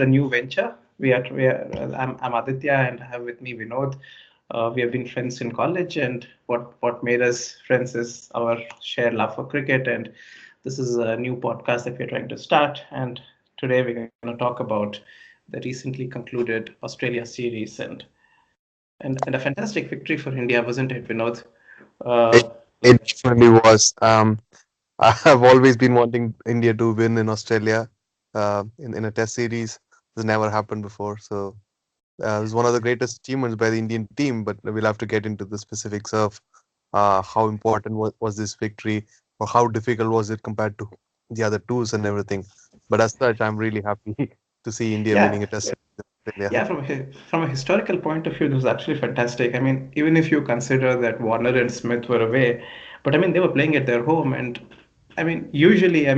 a new venture. I'm Aditya and I have with me Vinodh. We have been friends in college, and what made us friends is our shared love for cricket. And this is a new podcast that we're trying to start. And today we're going to talk about the recently concluded Australia series and a fantastic victory for India, wasn't it, Vinodh? It Uh, it definitely was. I have always been wanting India to win in Australia, in a Test series. This never happened before, so it was one of the greatest achievements by the Indian team. But we'll have to get into the specifics of how important was this victory, or how difficult was it compared to the other tours and everything. But as such, I'm really happy to see India yeah, winning a Test series in Australia. Yeah, from a historical point of view, this was actually fantastic. I mean, even if you consider that Warner and Smith were away, but I mean, they were playing at their home, and I mean, usually, I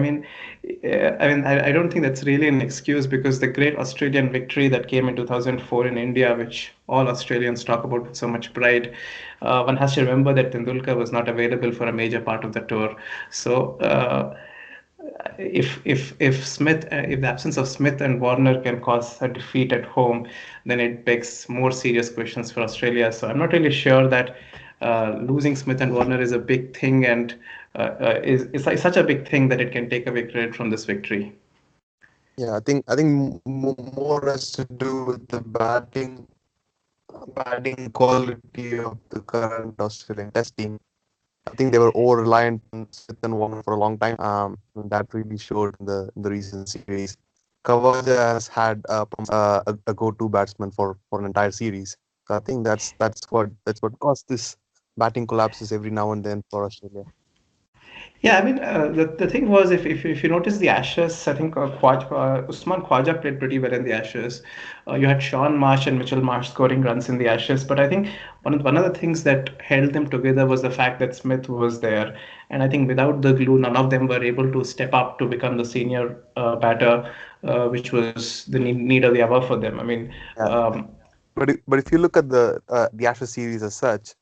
don't think that's really an excuse because the great Australian victory that came in 2004 in India, which all Australians talk about with so much pride, one has to remember that Tendulkar was not available for a major part of the tour. So, if the absence of Smith and Warner can cause a defeat at home, then it begs more serious questions for Australia. So I'm not really sure that losing Smith and Warner is a big thing, and is like such a big thing that it can take away credit from this victory. Yeah, I think more has to do with the batting quality of the current Australian Test team. I think they were over reliant on Smith and Warner for a long time. And that really showed in the recent series. Kavaja has had a go-to batsman for an entire series. So I think that's what caused this batting collapses every now and then for Australia. Yeah, I mean, the thing was, if you notice the Ashes, I think Usman Khwaja played pretty well in the Ashes. You had Sean Marsh and Mitchell Marsh scoring runs in the Ashes, but I think one of the things that held them together was the fact that Smith was there, and I think without the glue, none of them were able to step up to become the senior batter, which was the need of the hour for them. I mean, Yeah. um, But if you look at the Ashes series as such,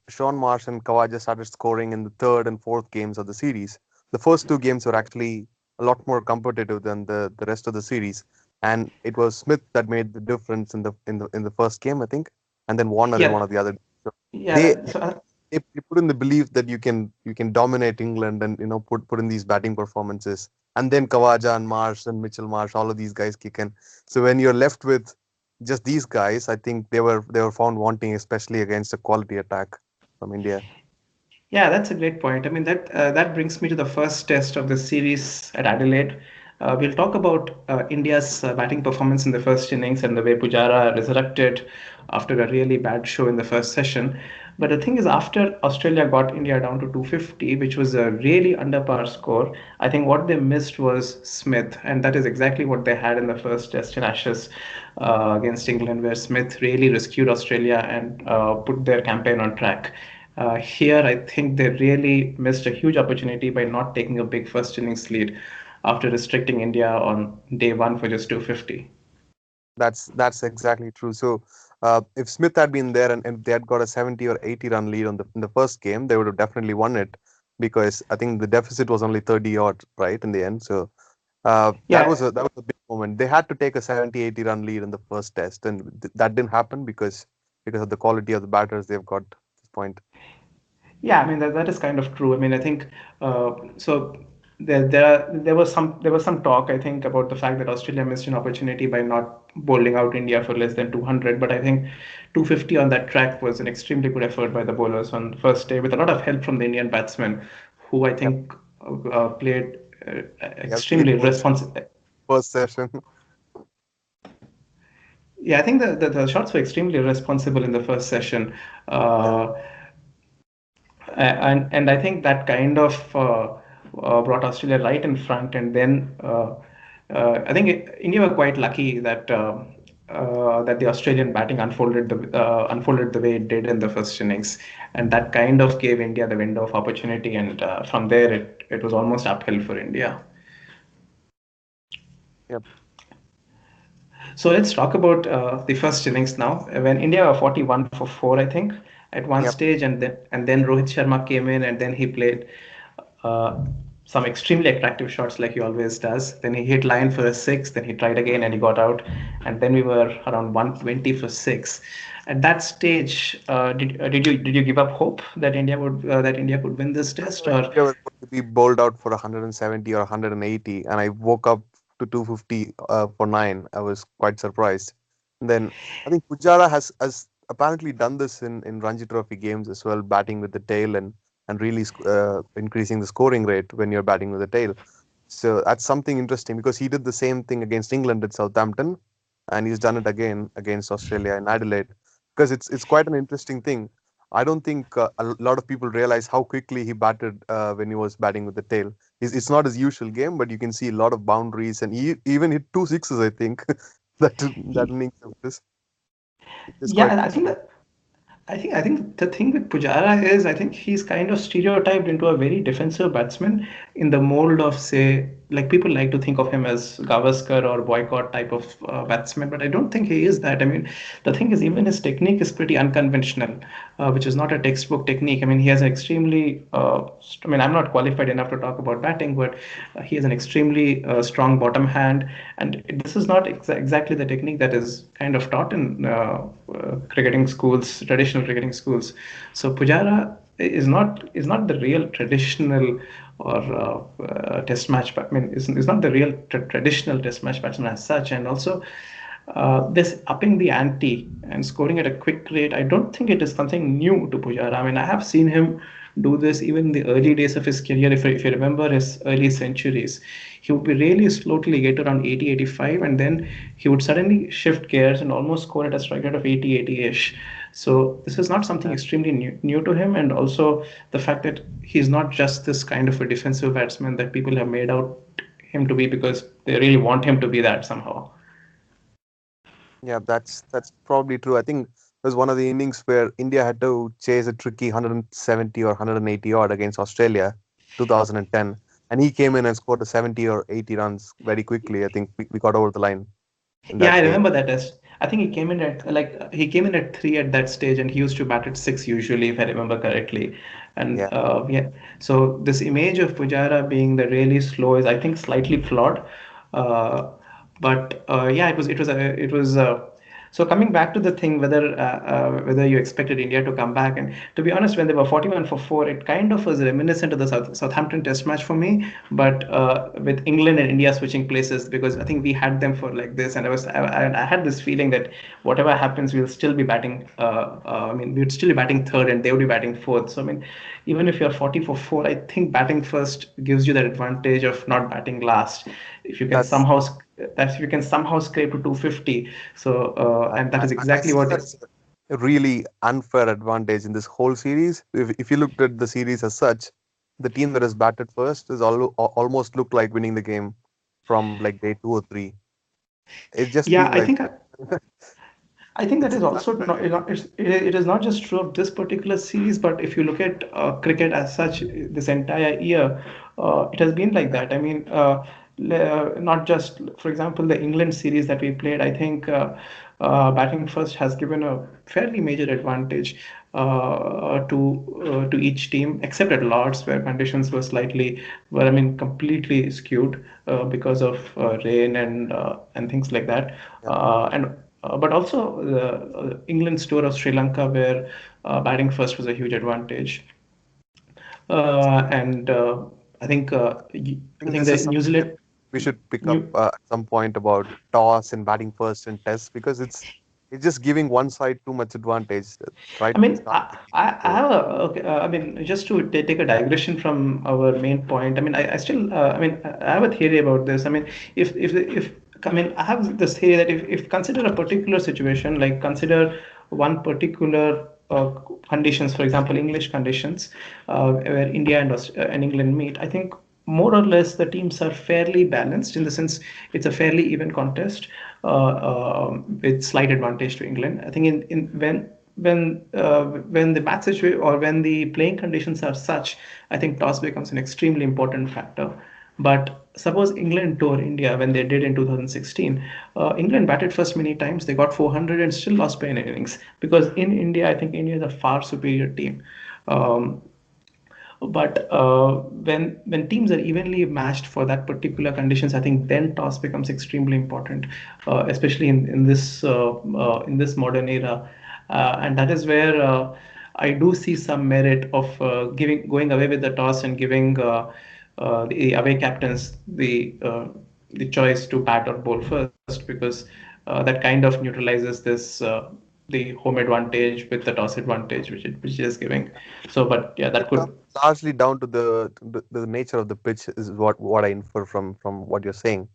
Sean Marsh and Kawaja started scoring in the third and fourth games of the series. The first two games were actually a lot more competitive than the rest of the series, and it was Smith that made the difference in the first game, I think, and then Warner in yeah, one of the other. So yeah. they So they put in the belief that you can dominate England and put in these batting performances, and then Kawaja and Marsh and Mitchell Marsh, all of these guys kick in. So when you're left with just these guys, I think they were found wanting, especially against a quality attack from India. Yeah, that's a great point. I mean, that brings me to the first test of the series at Adelaide. We'll talk about India's batting performance in the first innings and the way Pujara resurrected after a really bad show in the first session. But the thing is, after Australia got India down to 250, which was a really under par score, I think what they missed was Smith, and that is exactly what they had in the first test in Ashes against England, where Smith really rescued Australia and put their campaign on track. Here, I think they really missed a huge opportunity by not taking a big first innings lead after restricting India on day one for just 250. That's exactly true. So if Smith had been there and they had got a 70 or 80 run lead in the first game, they would have definitely won it because I think the deficit was only 30 odd, right, in the end. So that Yeah, was a big moment. They had to take a 70, 80 run lead in the first test, and that didn't happen because of the quality of the batters they've got at this point. yeah. I mean that is kind of true. I mean, I think so. There was some talk, I think, about the fact that Australia missed an opportunity by not bowling out India for less than 200. But I think 250 on that track was an extremely good effort by the bowlers on the first day, with a lot of help from the Indian batsmen, who I Yep. think played Yeah, it extremely was responsible. first session. Yeah, I think the shots were extremely responsible in the first session, Yeah. uh, and I think that kind of brought Australia right in front. And then I think India were quite lucky that the Australian batting unfolded the way it did in the first innings, and that kind of gave India the window of opportunity. And from there, it was almost uphill for India. Yep. So let's talk about the first innings now. When India were 41 for 4, I think, at one Yep. stage, and then Rohit Sharma came in, and then he played. Uh, some extremely attractive shots like he always does. Then he hit line for a six, then he tried again and he got out. And then we were around 120 for six. At that stage, did you give up hope that India could win this I test? thought Or India was going to be bowled out for 170 or 180, and I woke up to 250 for nine. I was quite surprised. And then I think Pujara has apparently done this in Ranji Trophy games as well, batting with the tail and really increasing the scoring rate when you're batting with the tail. So that's something interesting because he did the same thing against England at Southampton, and he's done it again against Australia in Adelaide. Because it's quite an interesting thing. I don't think a lot of people realize how quickly he batted when he was batting with the tail. It's not his usual game, but you can see a lot of boundaries, and he even hit two sixes. I think that innings of this, it's yeah, quite and interesting. I think the thing with Pujara is I think he's kind of stereotyped into a very defensive batsman in the mold of, say, like people like to think of him as Gavaskar or Boycott type of batsman, but I don't think he is that. I mean, the thing is, even his technique is pretty unconventional, which is not a textbook technique. I mean, he has an extremely, I mean, I'm not qualified enough to talk about batting, but he has an extremely strong bottom hand, and this is not exactly the technique that is kind of taught in cricketing schools, traditional cricketing schools. So Pujara is not the real traditional or test match. I mean, is not the real traditional test match batsman as such, and also this upping the ante and scoring at a quick rate, I don't think it is something new to Pujara. I mean, I have seen him do this even in the early days of his career. If you remember his early centuries, he would be really slowly get around 80, 85, and then he would suddenly shift gears and almost score at a strike rate of 80, 80-ish. So this is not something Yeah, extremely new to him, and also the fact that he's not just this kind of a defensive batsman that people have made out him to be because they really want him to be that somehow. yeah, that's probably true. I think it was one of the innings where India had to chase a tricky 170 or 180 odd against Australia, 2010, and he came in and scored a 70 or 80 runs very quickly. I think we got over the line in Yeah, that I game. remember that test. I think he came in at three at that stage, and he used to bat at six usually, if I remember correctly. And Yeah. yeah, so this image of Pujara being the really slow is, I think, slightly flawed. Uh, but yeah, it was. So coming back to the thing, whether you expected India to come back, and to be honest, when they were 41 for four, it kind of was reminiscent of the Southampton Test match for me, but with England and India switching places, because I think we had them for like this, and I had this feeling that whatever happens, we'll still be batting. I mean, we would still be batting third, and they would be batting fourth. So I mean, even if you're 40 for four, I think batting first gives you that advantage of not batting last. If you can That's somehow that if you can somehow scrape to 250, so and that is I exactly see what. that's a really unfair advantage in this whole series. If you looked at the series as such, the team that has batted first is almost look like winning the game from like day two or three. It's just Yeah, been like that. I think that is It's also unfair. it is not just true of this particular series, but if you look at cricket as such, this entire year, it has been like Yeah, that. I mean, not just, for example, the England series that we played. I think batting first has given a fairly major advantage to each team, except at Lords, where conditions were, I mean, completely skewed because of rain and things like that, yeah. and but also England's tour of Sri Lanka, where batting first was a huge advantage. And I think I I think think this the is New something that Zealand we should pick up new at some point about toss and batting first and tests because it's just giving one side too much advantage right I at the mean, start of the game. I So have a okay, I mean, just to take a digression from our main point. I mean, I still, I mean, I have a theory about this. I mean, if I mean, I have this theory that if consider a particular situation, like consider one particular conditions, for example, English conditions, where India and England meet. I think more or less the teams are fairly balanced in the sense it's a fairly even contest with slight advantage to England. I think in when the match situation or when the playing conditions are such, I think toss becomes an extremely important factor. But suppose England tour India when they did in 2016, England batted first many times. They got 400 and still lost by an innings because in India, I think India is a far superior team. Um, But when teams are evenly matched for that particular conditions, I think then toss becomes extremely important, especially in this modern era, and that is where I do see some merit of giving going away with the toss and giving the away captains the choice to bat or bowl first, because that kind of neutralizes this the home advantage with the toss advantage which it is giving. So, but yeah, It that comes could. largely down to the nature of the pitch is what I infer from what you're saying.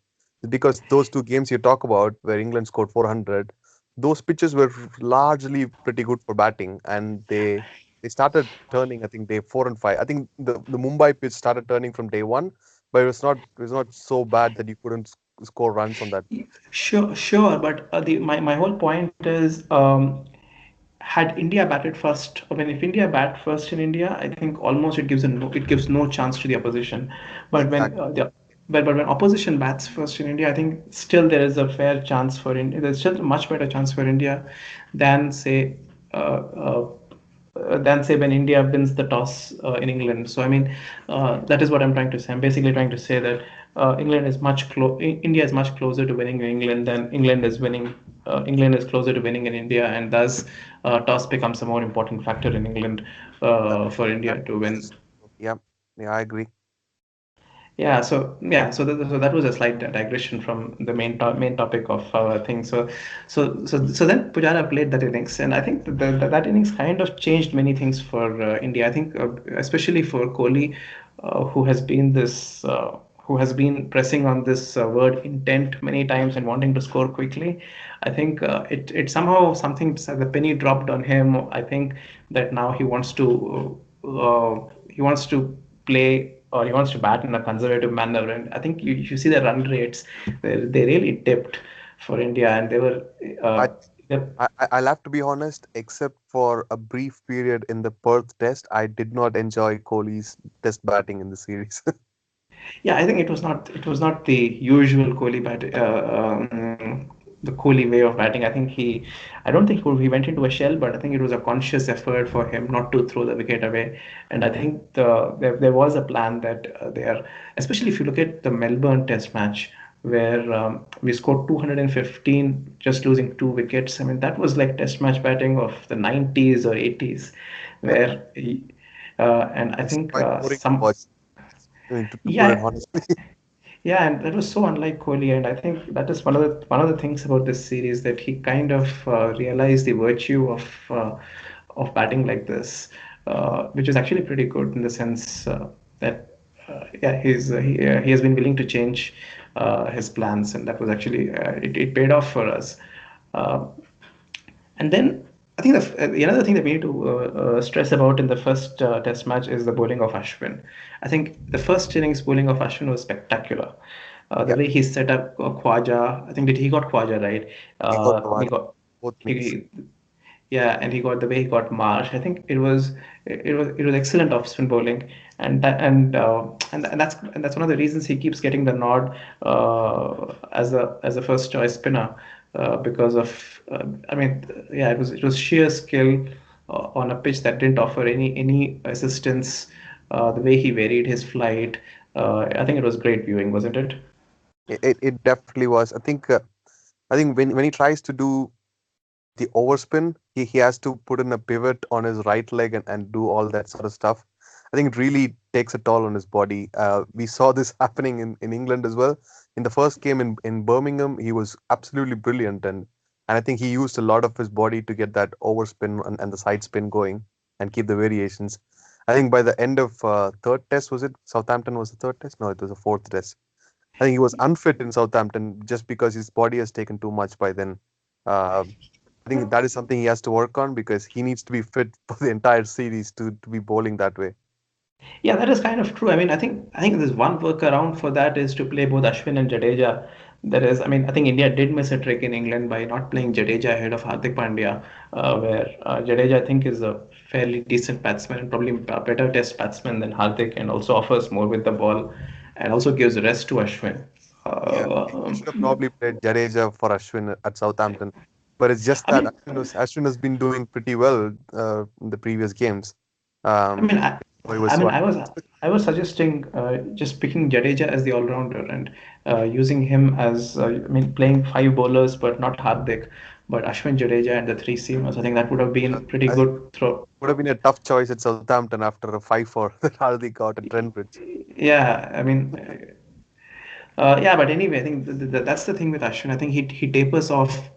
Because those two games you talk about where England scored 400, those pitches were largely pretty good for batting, and they started turning. I think day 4 and 5. I think the Mumbai pitch started turning from day one, but it was not so bad that you couldn't score runs on that pitch. Sure, but my whole point is, had India batted first, I mean, if India bat first in India, I think almost it gives no chance to the opposition. But when Exactly. but when opposition bats first in India, I think still there is a fair chance for India. There's still a much better chance for India than say when India wins the toss in England. So I mean, that is what I'm trying to say. I'm basically trying to say that India is much closer to winning in England than England is winning. England is closer to winning in India, and thus toss becomes a more important factor in England That, for that India to win. is, yeah, yeah, I agree. So that was a slight digression from the main topic of our thing. So then Pujara played that innings, and I think that innings kind of changed many things for India. I think especially for Kohli, who has been pressing on this word intent many times and wanting to score quickly. I think it somehow something the penny dropped on him. I think that now he wants to play, or he wants to bat in a conservative manner. And I think you see the run rates, they really dipped for India, and they were. I Uh, they, I'll have to be honest, except for a brief period in the Perth test, I did not enjoy Kohli's test batting in the series. Yeah, I think it was not the usual the Kohli way of batting. I don't think he went into a shell, but I think it was a conscious effort for him not to throw the wicket away. And I think there was a plan that especially if you look at the Melbourne Test match where we scored 215, just losing 2 wickets. I mean, that was like Test match batting of the 90s or 80s, where and I It's think quite boring to some. watch, to put it Yeah, honestly. yeah, and that was so unlike Kohli, and I think that is one of the things about this series, that he kind of realized the virtue of batting like this, which is actually pretty good in the sense that he has been willing to change his plans, and that was actually it paid off for us. Uh, and then I think the another thing that we need to stress about in the first test match is the bowling of Ashwin. I think the first innings bowling of Ashwin was spectacular. The Yeah, way he set up Khwaja, I think that he got Khwaja right. he got He Kawhi, got both meets. he Yeah, and he got the way he got Marsh. I think it was excellent off spin bowling, and that's one of the reasons he keeps getting the nod as a first choice spinner, because of I mean, yeah, it was sheer skill on a pitch that didn't offer any assistance. The way he varied his flight, I think it was great viewing, wasn't it? It definitely was. I think when he tries to do the overspin, he has to put in a pivot on his right leg and do all that sort of stuff. I think it really takes a toll on his body. We saw this happening in England as well. In the first game in Birmingham, he was absolutely brilliant, and I think he used a lot of his body to get that overspin and the side spin going and keep the variations. I think by the end of third test, was it Southampton was the third test? No, it was the fourth test. I think he was unfit in Southampton just because his body has taken too much by then. Uh, I think that is something he has to work on because he needs to be fit for the entire series to be bowling that way. Yeah, that is kind of true. I mean, I think there's one workaround for that is to play both Ashwin and Jadeja. There is, I mean, I think India did miss a trick in England by not playing Jadeja ahead of Hardik Pandya, where Jadeja I think is a fairly decent batsman and probably a better test batsman than Hardik, and also offers more with the ball, and also gives rest to Ashwin. Yeah, they should have Um, probably played Jadeja for Ashwin at Southampton, but it's just I that mean, Ashwin has been doing pretty well in the previous games. I mean, Um, Oh, he was I so mean, I was suggesting just picking Jadeja as the all-rounder and using him as I mean playing five bowlers, but not Hardik, but Ashwin Jadeja and the three seamers. I think that would have yeah, been pretty I think good throw. would have been a tough choice at Southampton after a 5-4 that Hardik got at Trent Bridge. Yeah, I mean, yeah, but anyway, I think that's the thing with Ashwin. I think he tapers off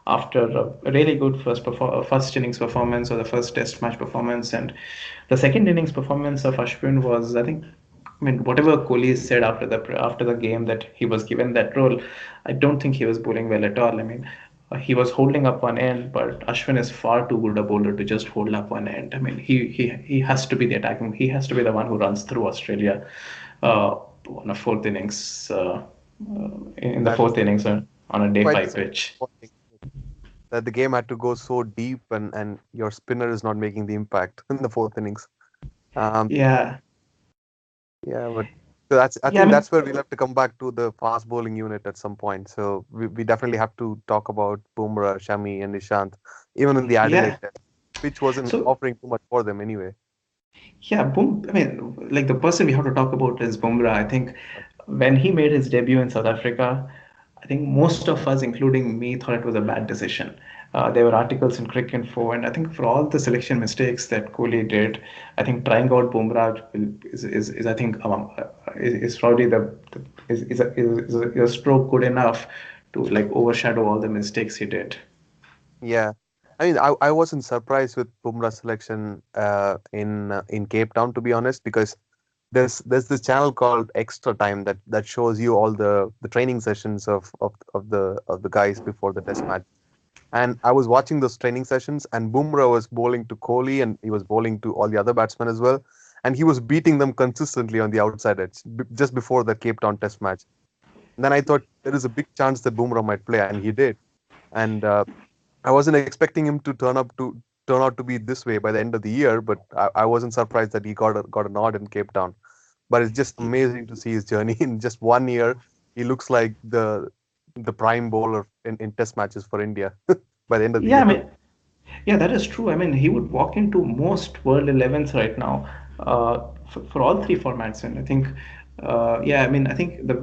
after a really good first innings performance or the first Test match performance, and the second innings performance of Ashwin was, I think, I mean, whatever Kohli said after the game that he was given that role, I don't think he was bowling well at all. I mean, he was holding up one end, but Ashwin is far too good a bowler to just hold up one end. I mean, he has to be the attacking. He has to be the one who runs through Australia uh, on a fourth innings in the That was fourth innings on a day quite five pitch. disappointing that the game had to go so deep and your spinner is not making the impact in the fourth innings. Um, Yeah, yeah, but so that's I yeah. I think mean, that's where we'll have to come back to the fast bowling unit at some point. So we definitely have to talk about Bumrah, Shami, and Nishant, even in the Adelaide yeah. test, which wasn't So offering too much for them anyway. yeah, boom. I mean, like the person we have to talk about is Bumrah. I think when he made his debut in South Africa, I think most of us, including me, thought it was a bad decision. There were articles in Crick Info, and I think for all the selection mistakes that Kohli did, I think trying out Bumrah is I think is probably is a stroke good enough to like overshadow all the mistakes he did. Yeah, I mean, I wasn't surprised with Bumrah's selection in Cape Town, to be honest, because there's this channel called Extra Time that shows you all the training sessions of the guys before the test match. And I was watching those training sessions, and Bumrah was bowling to Kohli, and he was bowling to all the other batsmen as well, and he was beating them consistently on the outside edge just before the Cape Town test match. And then I thought there is a big chance that Bumrah might play, and he did. And I wasn't expecting him to turn out to be this way by the end of the year, but I wasn't surprised that he got a nod in Cape Town. But it's just amazing to see his journey in just 1 year. He looks like the prime bowler in test matches for India by the end of the Yeah, I year. mean, yeah, that is true. I mean, he would walk into most World 11s right now for all three formats. And I think, yeah, I mean, I think the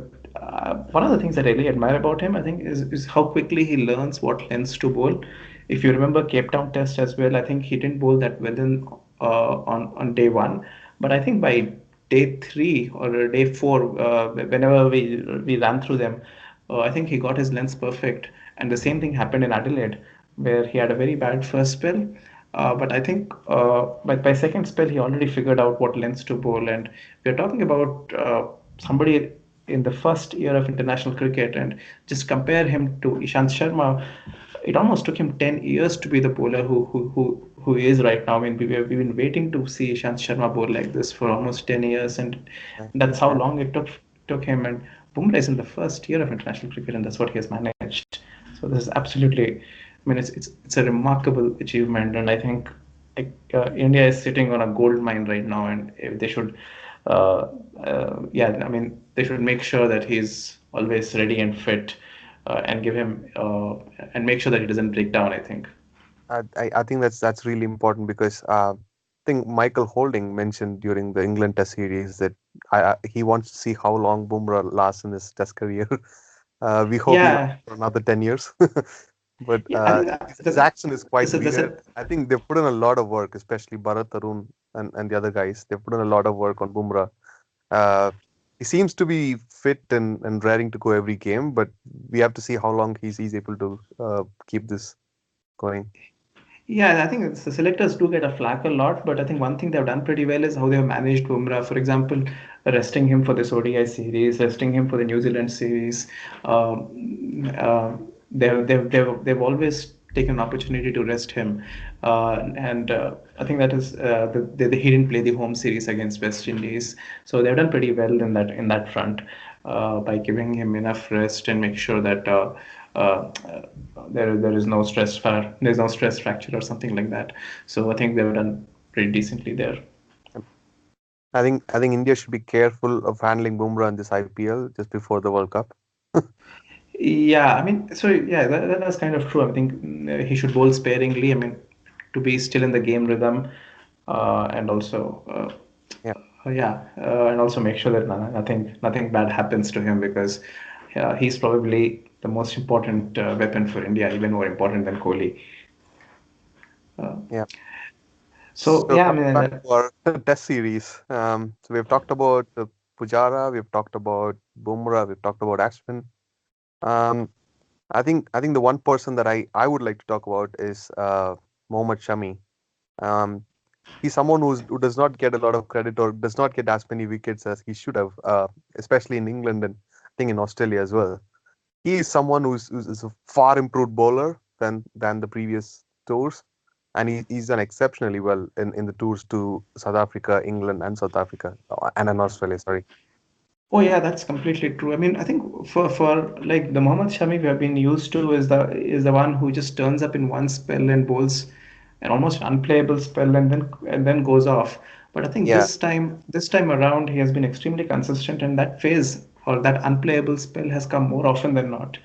one of the things that I really admire about him, I think, is how quickly he learns what lengths to bowl. If you remember Cape Town Test as well, I think he didn't bowl that well on day one, but I think by day three or day four, whenever we ran through them, I think he got his lengths perfect. And the same thing happened in Adelaide, where he had a very bad first spell. But I think by second spell, he already figured out what lengths to bowl. And we're talking about somebody in the first year of international cricket, and just compare him to Ishant Sharma. It almost took him 10 years to be the bowler who he is right now. I mean, we've been waiting to see Ishant Sharma bowl like this for almost 10 years, and Yeah. that's how long it took him. And Bumrah is in the first year of international cricket, and that's what he has managed. So this is absolutely, I mean, it's a remarkable achievement, and I think India is sitting on a gold mine right now, and if they should, yeah, I mean, they should make sure that he's always ready and fit, and give him and make sure that he doesn't break down. I think. I think that's really important because I think Michael Holding mentioned during the England Test series that he wants to see how long Bumrah lasts in his Test career. We hope he lasts Yeah, for another 10 years. But yeah, I think his action is quite that's weird. a I think they've put in a lot of work, especially Bharat Tarun and the other guys. They've put in a lot of work on Bumrah. Uh, he seems to be fit and raring to go every game, but we have to see how long he's able to keep this going. Yeah, I think the selectors do get a flack a lot, but I think one thing they've done pretty well is how they've managed Bumrah. For example, resting him for this ODI series, resting him for the New Zealand series. They've always taken an opportunity to rest him, and I think that is he didn't play the home series against West Indies, so they've done pretty well in that front by giving him enough rest and make sure that. Uh, there is no there's no stress fracture or something like that. So I think they've done pretty decently there. I think India should be careful of handling Bumrah in this IPL just before the World Cup. Yeah, I mean, so yeah, that's kind of true. I think he should bowl sparingly. I mean, to be still in the game rhythm, and also Yeah, Yeah, and also make sure that nothing bad happens to him because he's probably the most important weapon for India, even more important than Kohli. Uh, yeah. so So yeah, I coming mean, back to our test series, so we've talked about Pujara, we've talked about Bumrah, we've talked about Ashwin. Um, I think the one person that I would like to talk about is Mohammad Shami. Um, he's someone who does not get a lot of credit or does not get as many wickets as he should have, especially in England and I think in Australia as well. He is someone who's is a far improved bowler than the previous tours, and he's done exceptionally well in the tours to South Africa, England, and South Africa, and in Australia. Sorry. oh yeah, that's completely true. I mean, I think for like the Mohammad Shami we have been used to is the one who just turns up in one spell and bowls an almost unplayable spell and then goes off. But I think Yeah, this time around he has been extremely consistent, and that phase or that unplayable spell has come more often than not.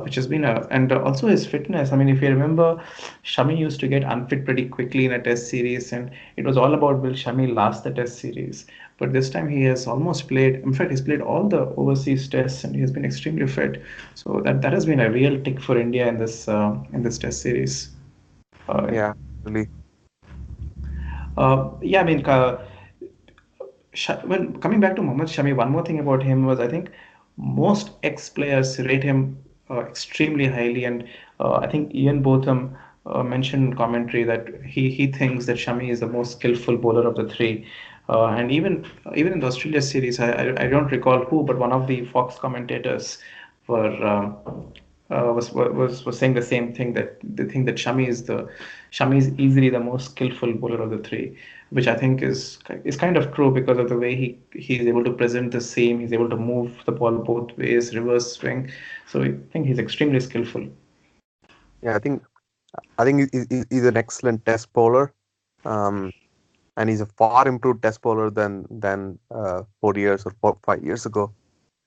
Which has been a and also his fitness. I mean, if you remember, Shami used to get unfit pretty quickly in a test series, and it was all about will Shami last the test series. But this time he has almost played. In fact, he's played all the overseas tests, and he has been extremely fit. So that has been a real tick for India in this test series. Uh, yeah, really, yeah, I mean, when coming back to Mohammad Shami, one more thing about him was I think most ex-players rate him extremely highly, and I think Ian Botham mentioned in commentary that he thinks that Shami is the most skillful bowler of the three. And even in the Australia series, I don't recall who, but one of the Fox commentators were was saying the same thing, that they think that Shami is easily the most skillful bowler of the three, which I think is kind of true because of the way he's able to present the seam, he's able to move the ball both ways, reverse swing. So I think he's extremely skillful. yeah. I think he's an excellent test bowler, um, and he's a far improved test bowler than 4 years or 5 years ago.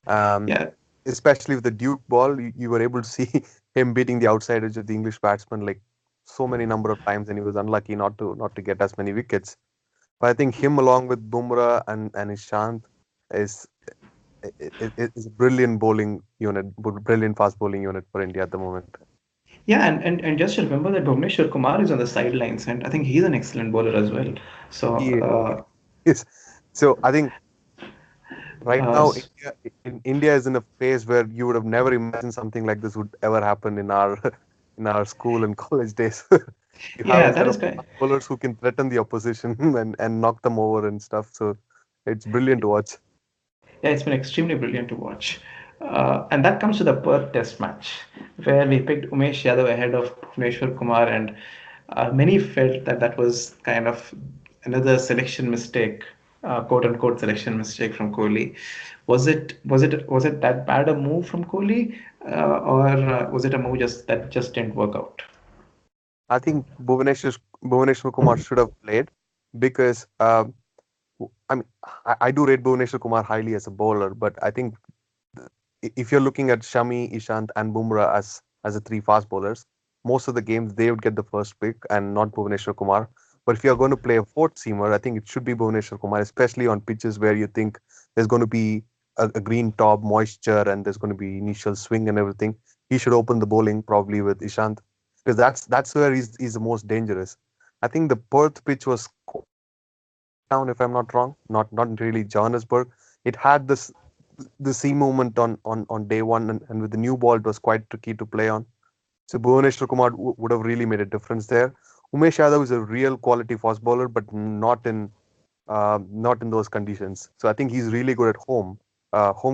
Um, Yeah, Especially with the Duke ball, you were able to see him beating the outside edge of the English batsman like so many number of times, and he was unlucky not to get as many wickets. But I think him along with Bumrah and Ishant is is a brilliant bowling unit, brilliant fast bowling unit for India at the moment. yeah, and just remember that Bhuvneshwar Kumar is on the sidelines, and I think he's an excellent bowler as well. So He is. So I think right uh, now India is in a phase where you would have never imagined something like this would ever happen in our in our school and college days. You have yeah, a that set is of kind. fast bowlers who can threaten the opposition and knock them over and stuff. So it's brilliant to watch. Yeah, it's been extremely brilliant to watch. And that comes to the Perth Test match, where we picked Umesh Yadav ahead of Bhuvneshwar Kumar, and many felt that that was kind of another selection mistake, quote unquote selection mistake from Kohli. Was it that bad a move from Kohli, or was it a move that just didn't work out? I think Bhuvaneshwar Kumar should have played because I mean I do rate Bhuvaneshwar Kumar highly as a bowler, but I think if you're looking at Shami, Ishant, and Bumrah as the three fast bowlers, most of the games they would get the first pick and not Bhuvaneshwar Kumar. But if you're going to play a fourth seamer, I think it should be Bhuvaneshwar Kumar, especially on pitches where you think there's going to be a green top, moisture, and there's going to be initial swing and everything. He should open the bowling probably with Ishant because that's where he's the most dangerous. I think the Perth pitch was quite down, if I'm not wrong. Not really Johannesburg. It had the seam movement on day one, and with the new ball, it was quite tricky to play on. So Bhuvaneshwar Kumar would have really made a difference there. Umesh Yadav is a real quality fast bowler, but not in those conditions. So I think he's really good at home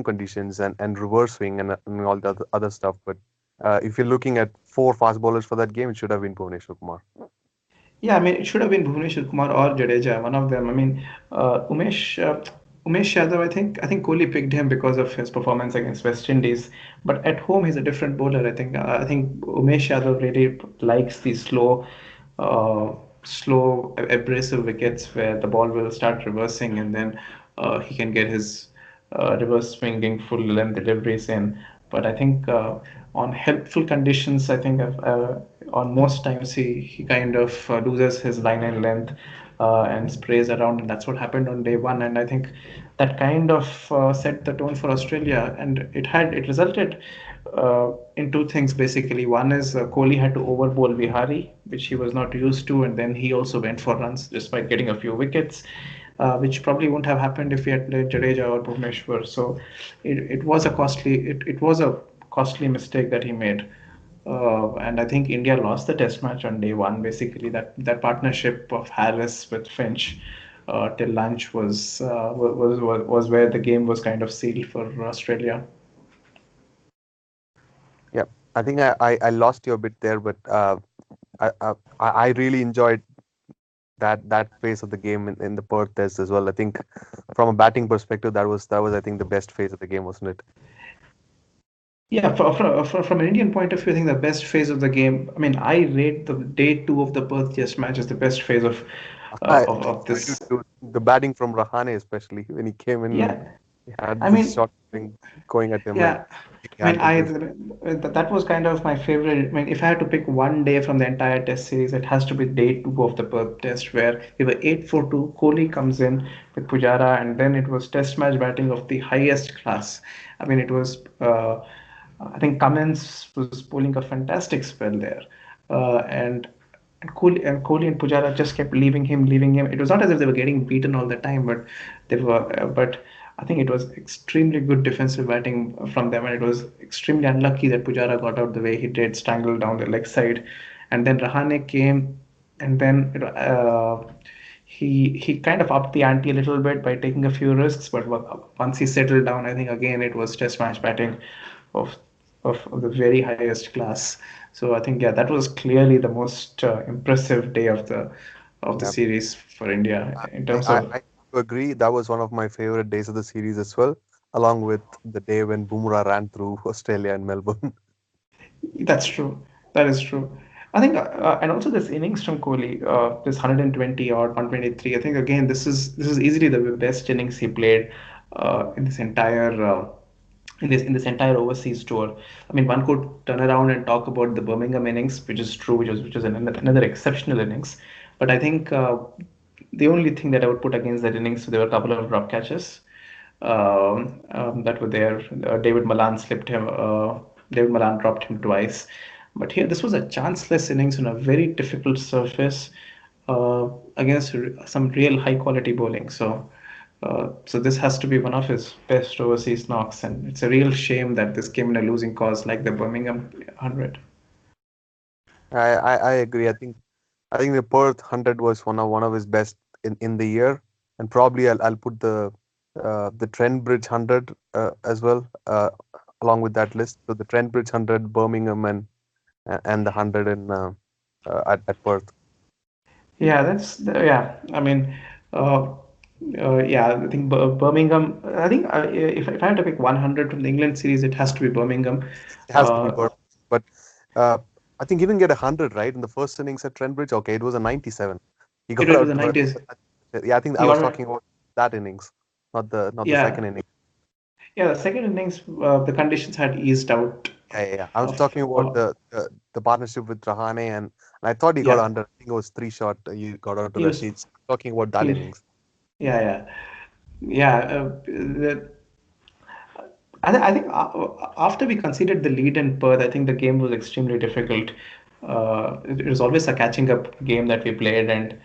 conditions and reverse swing and all the other stuff. But if you're looking at four fast bowlers for that game, it should have been Bhuvaneshwar Kumar. Yeah, I mean, it should have been Bhuvneshwar Kumar or Jadeja, one of them. I mean, Umesh Yadav, I think Kohli picked him because of his performance against West Indies. But at home, he's a different bowler. I think Umesh Yadav really likes these uh, slow, abrasive wickets where the ball will start reversing, and then he can get his reverse swinging full length deliveries in. But I think on helpful conditions, I think on most times he kind of loses his line and length. and sprays around, and that's what happened on day one. And I think that kind of set the tone for Australia, and it resulted in two things basically. One is Kohli had to overbowl Vihari, which he was not used to, and then he also went for runs despite getting a few wickets, which probably wouldn't have happened if he had played Jadeja or Bhuvneshwar. So it was a costly mistake that he made. And I think India lost the test match on day one. Basically, that partnership of Harris with Finch till lunch was where the game was kind of sealed for Australia. Yeah, I think I lost you a bit there, but I really enjoyed that phase of the game in the Perth Test as well. I think from a batting perspective, that was I think the best phase of the game, wasn't it? Yeah, from an Indian point of view, I think the best phase of the game. I mean, I rate the day two of the Perth Test match as the best phase I of I do this. too. The batting from Rahane, especially when he came in and Yeah, he had I this mean, shot thing going at him and yeah, he I mean, had this. that was kind of my favorite. I mean, if I had to pick one day from the entire Test series, it has to be day two of the Perth Test, where we were 8-4-2. Kohli comes in with Pujara, and then it was Test match batting of the highest class. I mean, it was. I think Cummins was bowling a fantastic spell there, and Kohli and Pujara just kept leaving him. It was not as if they were getting beaten all the time, but they were. But I think it was extremely good defensive batting from them, and it was extremely unlucky that Pujara got out the way he did, strangled down the leg side, and then Rahane came, and then he kind of upped the ante a little bit by taking a few risks. But once he settled down, I think again it was Test match batting of of the very highest class. So I think yeah, that was clearly the most impressive day of the Yeah, series for India in terms of. I agree. That was one of my favorite days of the series as well, along with the day when Bumrah ran through Australia and Melbourne. That's true. That is true. I think, and also this innings from Kohli, this 120 or 123. I think again, this is easily the best innings he played in this entire in this entire overseas tour. I mean, one could turn around and talk about the Birmingham innings, which is true, which is another exceptional innings. But I think the only thing that I would put against that innings, there were a couple of drop catches that were there. David Malan slipped him. David Malan dropped him twice. But here, this was a chanceless innings on a very difficult surface against some real high quality bowling. So this has to be one of his best overseas knocks, and it's a real shame that this came in a losing cause like the Birmingham 100. I agree. I think the Perth 100 was one of his best in the year, and probably I'll put the Trent Bridge 100 as well along with that list. So the Trent Bridge 100, Birmingham, and the 100 in at Perth. Yeah, yeah. I mean, uh, yeah, I think Birmingham. I think if I had to pick 100 from the England series, it has to be Birmingham. It has to be Uh, Birmingham, but uh, I think he didn't get 100 right in the first innings at Trent Bridge. Okay, it was a 97. He it got was the out to 90s. yeah. I think He I was got it. talking about that innings, not the Yeah, second innings. yeah. The second innings, the conditions had eased out Yeah. I was of. talking about the partnership with Rahane, and I thought he got Yeah, 100. I think it was three shot. You got out to he was. Rashid. Talking about that He. innings. Yeah, yeah, yeah. I think after we conceded the lead in Perth, I think the game was extremely difficult. It was always a catching up game that we played, and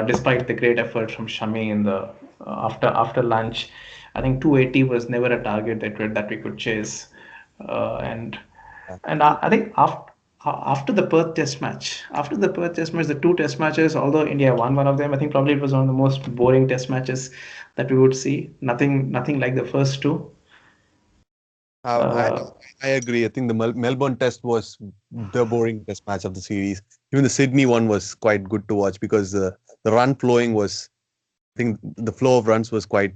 despite the great effort from Shami in the after lunch, I think 280 was never a target that we could chase. And Yeah. I think after the Perth Test match, the two Test matches, although India won one of them, I think probably it was one of the most boring Test matches that we would see. Nothing like the first two. Uh, I Uh, I agree. I think the Melbourne Test was the boring Test match of the series. Even the Sydney one was quite good to watch because the run flowing was. I think the flow of runs was quite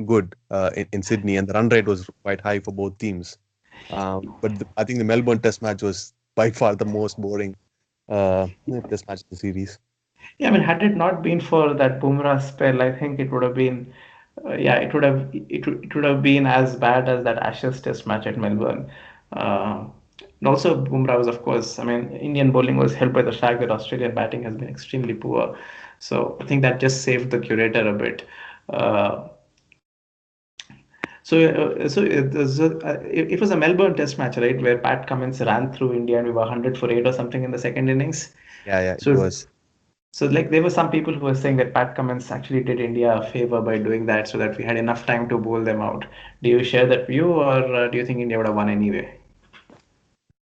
good in Sydney, and the run rate was quite high for both teams. But I think the Melbourne Test match was by far the most boring Test match of the series. yeah, I mean, had it not been for that Bumrah spell, I think it would have been, yeah, it would have been as bad as that Ashes Test match at Melbourne. Uh, And also Bumrah was, of course, I mean, Indian bowling was helped by the fact that Australian batting has been extremely poor. So I think that just saved the curator a bit. Uh, it was a Melbourne Test match, right, where Pat Cummins ran through India and we were 100 for 8 or something in the second innings. Yeah, yeah, it So, was. so like there were some people who were saying that Pat Cummins actually did India a favor by doing that, so that we had enough time to bowl them out. Do you share that view, or do you think India would have won anyway?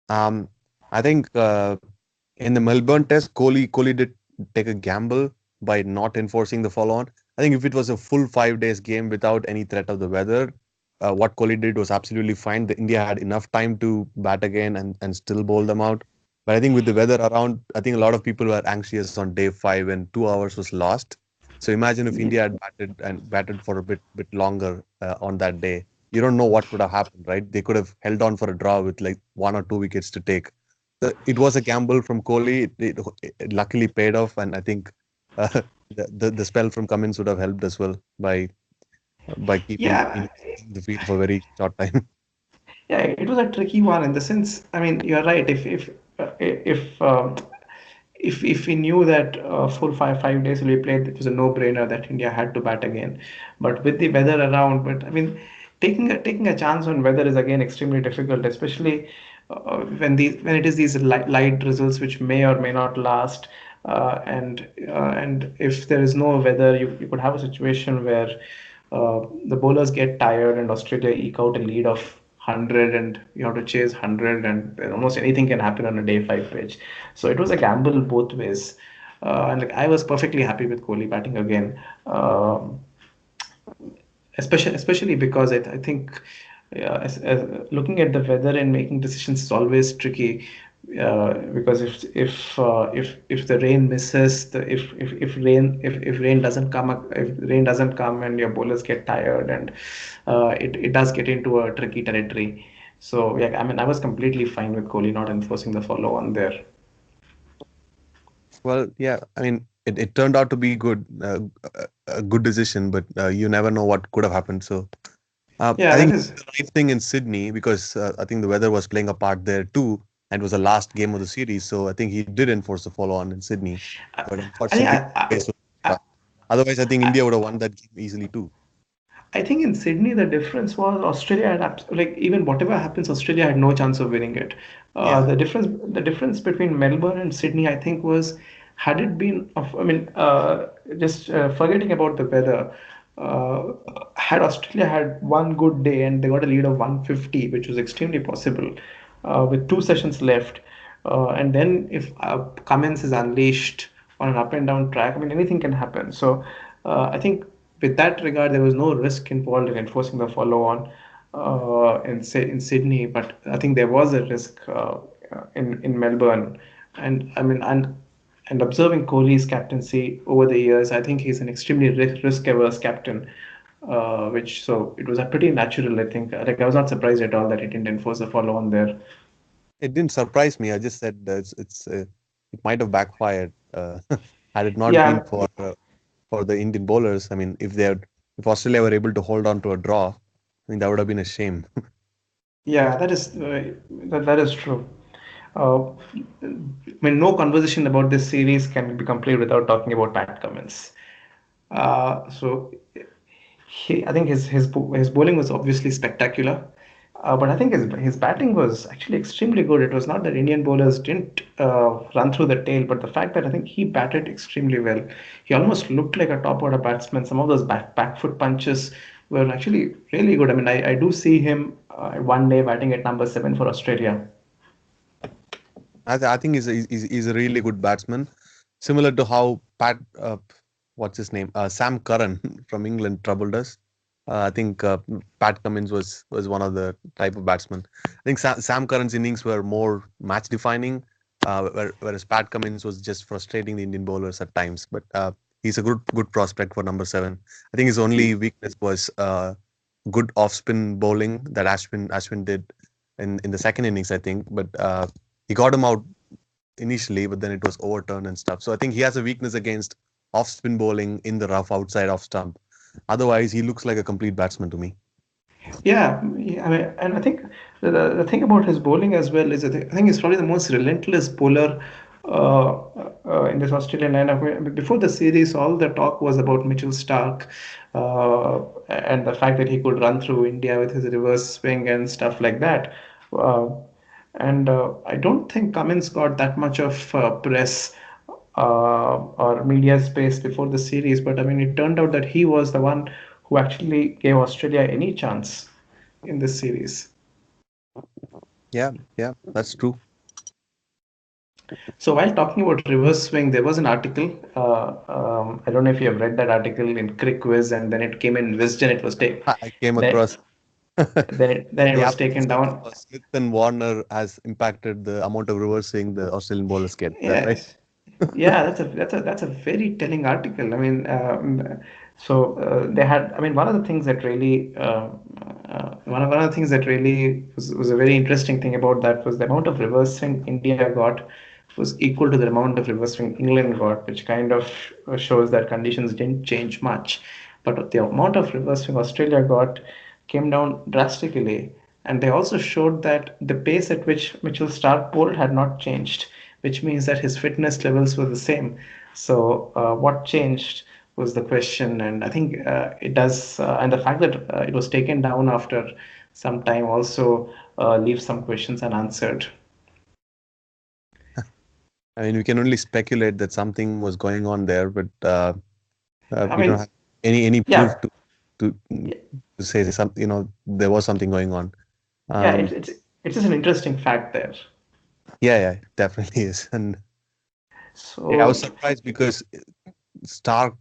Um, I think in the Melbourne Test, Kohli did take a gamble by not enforcing the follow-on. I think if it was a full 5 days game without any threat of the weather, what Kohli did was absolutely fine. The India had enough time to bat again and still bowl them out. But I think with the weather around, I think a lot of people were anxious on day 5 when 2 hours was lost. So imagine if India had batted for a bit longer on that day. You don't know what could have happened, right? They could have held on for a draw with like 1 or 2 wickets to take. It was a gamble from Kohli. It luckily paid off, and I think uh, the spell from Cummins would have helped as well by keeping Yeah, in the field for a very short time. yeah, it was a tricky one in the sense. I mean, you're right. If we knew that full five days will be played, it was a no-brainer that India had to bat again. But with the weather around, but I mean, taking a chance on weather is again extremely difficult, especially when it is these light drizzles which may or may not last. And if there is no weather, you could have a situation where the bowlers get tired and Australia eke out a lead of 100 and you have to chase 100 and almost anything can happen on a day 5 pitch. So it was a gamble both ways. And like, I was perfectly happy with Kohli batting again. Especially because I think looking at the weather and making decisions is always tricky because if the rain misses the if rain doesn't come if rain doesn't come and your bowlers get tired and it does get into a tricky territory. So yeah, I mean I was completely fine with Kohli not enforcing the follow on there. Well, yeah, I mean, it turned out to be a good decision, but you never know what could have happened. So Yeah, I that think is. the right thing in Sydney because I think the weather was playing a part there too, and it was the last game of the series. So I think he did enforce the follow-on in Sydney, I, but I think unfortunately, pace was I, tough. Otherwise, I think I, India would have won that game easily too. I think in Sydney the difference was Australia had like even whatever happens, Australia had no chance of winning it. Yeah. The difference between Melbourne and Sydney, I think, was had it been of I mean just forgetting about the weather, uh, had Australia had one good day and they got a lead of 150, which was extremely possible, with 2 sessions left, and then if Cummins is unleashed on an up and down track, I mean anything can happen. So I think with that regard, there was no risk involved in enforcing the follow-on in Sydney, but I think there was a risk in Melbourne, and I mean and observing Kohli's captaincy over the years, I think he's an extremely risk-averse captain. Which so it was a pretty natural, I think. Like I was not surprised at all that he didn't enforce the follow-on there. It didn't surprise me. I just said it might have backfired had it not been Yeah, for the Indian bowlers. I mean, if Australia were able to hold on to a draw, I mean that would have been a shame. yeah, that is true. I mean, no conversation about this series can be complete without talking about Pat Cummins. So I think his bowling was obviously spectacular, but I think his batting was actually extremely good. It was not that Indian bowlers didn't run through the tail, but the fact that I think he batted extremely well. He almost looked like a top order batsman. Some of those back foot punches were actually really good. I mean, I do see him one day batting at number 7 for Australia. I think he's a really good batsman, similar to how what's his name, Sam Curran from England troubled us. I think Pat Cummins was one of the type of batsmen. I think Sam Curran's innings were more match defining, whereas Pat Cummins was just frustrating the Indian bowlers at times. But he's a good prospect for number 7. I think his only weakness was good off spin bowling that Ashwin did in the second innings, I think. But he got him out initially, but then it was overturned and stuff. So I think he has a weakness against off spin bowling in the rough outside off stump. Otherwise, he looks like a complete batsman to me. Yeah, I mean, and I think The thing about his bowling as well is I think he's probably the most relentless bowler in this Australian lineup. I mean, before the series, all the talk was about Mitchell Stark and the fact that he could run through India with his reverse swing and stuff like that. Uh, and I don't think Cummins got that much of press or media space before the series, but I mean, it turned out that he was the one who actually gave Australia any chance in this series. Yeah, yeah, that's true. So while talking about reverse swing, there was an article. I don't know if you have read that article in Crickwiz, and then it came in Wisden. It was taken. I came Then, across then it the was taken application down. for Smith and Warner has impacted the amount of reversing the Australian bowlers get. Is that right? Yes. Yeah, that's a very telling article. I mean, so they had. I mean, one of the things that really one of the things that really was a very interesting thing about that was the amount of reverse swing India got was equal to the amount of reverse swing England got, which kind of shows that conditions didn't change much. But the amount of reverse swing Australia got came down drastically, and they also showed that the pace at which Mitchell Stark bowled had not changed, which means that his fitness levels were the same. So, what changed was the question, and I think it does, and the fact that it was taken down after some time also leaves some questions unanswered. I mean, we can only speculate that something was going on there, but I we don't mean, have any proof yeah, to yeah, to say some, there was something going on. yeah, Um, it's just an interesting fact there. yeah, yeah, it definitely is. And yeah, I was So, surprised because Stark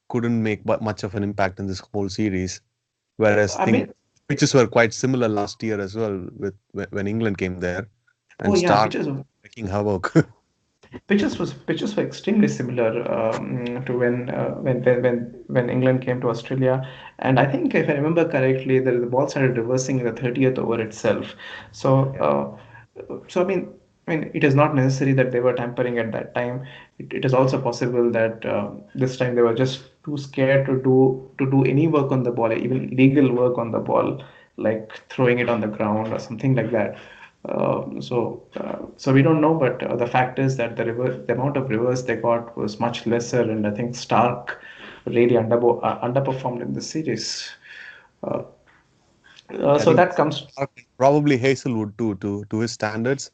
couldn't make much of an impact in this whole series, whereas I I think mean, pitches were quite similar last year as well with when England came there, oh and yeah, Stark making havoc. pitches were extremely similar to when England came to Australia, and I think if I remember correctly, the ball started reversing in the 30th over itself. So, Yeah. I mean, it is not necessary that they were tampering at that time. It is also possible that this time they were just too scared to do any work on the ball, even legal work on the ball, like throwing it on the ground or something like that. So we don't know, but the fact is that the amount of rivers they got was much lesser, and I think Stark really underperformed in the series. Uh, I so think that comes, Stark and probably Hazelwood too, to his standards.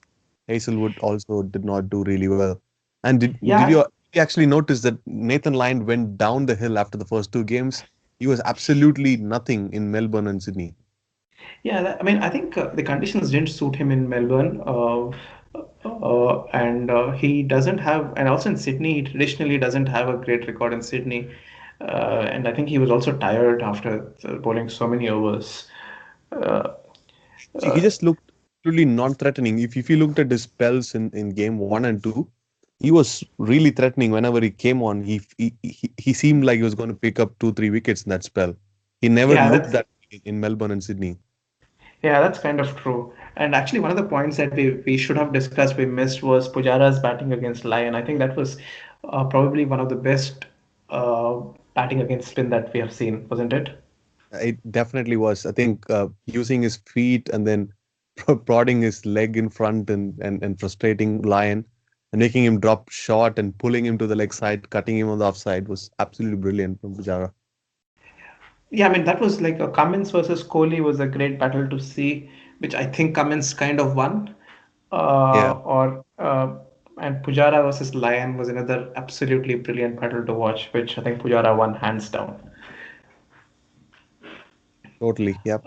Hazelwood also did not do really well. And did yeah, you actually notice that Nathan Lyon went down the hill after the first two games? He was absolutely nothing in Melbourne and Sydney. yeah. I mean, I think the conditions didn't suit him in Melbourne, and he doesn't have, and also in Sydney, he traditionally doesn't have a great record in Sydney, and I think he was also tired after bowling so many overs. Uh, He uh, just looked absolutely non-threatening. If you looked at his spells in game one and two, he was really threatening whenever he came on. He seemed like he was going to pick up two, three wickets in that spell. He never yeah, looked that's that in Melbourne and Sydney. Yeah, that's kind of true. And actually, one of the points that we should have discussed, we missed, was Pujara's batting against Lyon. I think that was probably one of the best uh, batting against spin that we have seen, wasn't it? It definitely was. I think using his feet and then prodding his leg in front and frustrating Lion and making him drop short and pulling him to the leg side, cutting him on the offside was absolutely brilliant from Pujara. Yeah, I mean, that was like a Cummins versus Kohli was a great battle to see, which I think Cummins kind of won. Yeah, Or And Pujara versus Lyon was another absolutely brilliant battle to watch, which I think Pujara won hands down. totally. Yep.